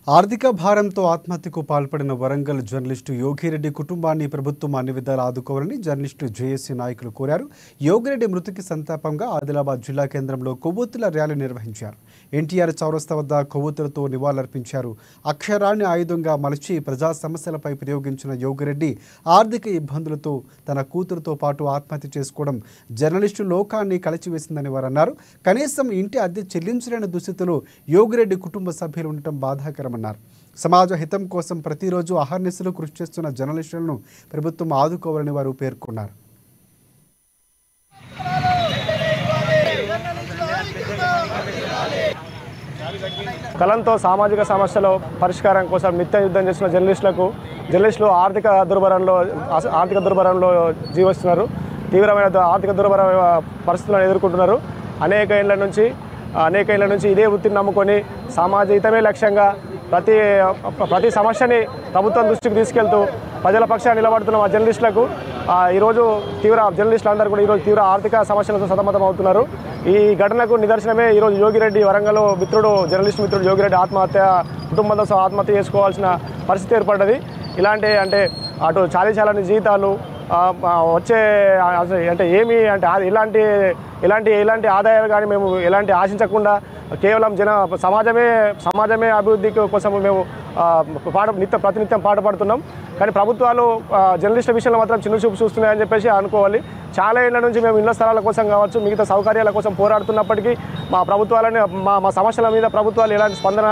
ఆర్థిక భారంతో ఆత్మహత్యకు పాల్పడిన వరంగల్ జర్నలిస్టు యోగిరెడ్డి కుటుంబాన్ని ప్రభుత్వం అన్ని విధాలా ఆదుకోవాలని జర్నలిస్టు జేఏసీ నాయకులు కోరారు. యోగిరెడ్డి మృతికి సంతాపంగా ఆదిలాబాద్ జిల్లా కేంద్రంలో కొవ్వొత్తుల ర్యాలీ నిర్వహించారు. ఎన్టీఆర్ చౌరస్తా వద్ద కొవ్వొత్తులతో నివాళులర్పించారు. అక్షరాన్ని ఆయుధంగా మలచి ప్రజా సమస్యలపై ప్రయోగించిన యోగిరెడ్డి ఆర్థిక ఇబ్బందులతో తన కూతురుతో పాటు ఆత్మహత్య చేసుకోవడం జర్నలిస్టు లోకాన్ని కలిచివేసిందని వారు అన్నారు. కనీసం ఇంటి అద్దె చెల్లించలేని దుస్థితిలో యోగిరెడ్డి కుటుంబ సభ్యులు ఉండటం బాధాకరం. సమాజ హితం కోసం ప్రతిరోజు అహర్నిశలు కృషి చేస్తున్న జర్నలిస్టులను ప్రభుత్వం ఆదుకోవాలని వారు పేర్కొన్నారు. కలంతో సామాజిక సమస్యల పరిష్కారం కోసం నిత్య యుద్ధం చేసిన జర్నలిస్టులు ఆర్థిక దుర్భరంలో జీవిస్తున్నారు. తీవ్రమైన ఆర్థిక దుర్భర పరిస్థితులను ఎదుర్కొంటున్నారు. అనేక ఏళ్ల నుంచి ఇదే వృత్తిని నమ్ముకొని సమాజ హితమే లక్ష్యంగా ప్రతి సమస్యని ప్రభుత్వం దృష్టికి తీసుకెళ్తూ ప్రజల పక్షాన్ని నిలబడుతున్న మా జర్నలిస్టులకు ఈరోజు జర్నలిస్టులందరూ కూడా ఈరోజు తీవ్ర ఆర్థిక సమస్యలతో సతమతం అవుతున్నారు. ఈ ఘటనకు నిదర్శనమే ఈరోజు యోగిరెడ్డి వరంగల్ జర్నలిస్ట్ మిత్రుడు యోగిరెడ్డి కుటుంబంతో ఆత్మహత్య చేసుకోవాల్సిన పరిస్థితి ఏర్పడ్డది. అటు చాలీచాలని జీతాలు వచ్చే అంటే ఎలాంటి ఆదాయాలు కానీ మేము ఎలాంటి ఆశించకుండా కేవలం సమాజమే అభివృద్ధి కోసం మేము ప్రతినిత్యం పాటుపడుతున్నాం. కానీ ప్రభుత్వాలు జర్నలిస్టుల విషయంలో మాత్రం చిన్న చూపు చూస్తున్నాయని చెప్పేసి అనుకోవాలి. చాలా ఏళ్ల నుంచి మేము ఇళ్ల స్థలాల కోసం కావచ్చు, మిగతా సౌకర్యాల కోసం పోరాడుతున్నప్పటికీ మా ప్రభుత్వాలని మా సమస్యల మీద ప్రభుత్వాలు ఎలాంటి స్పందన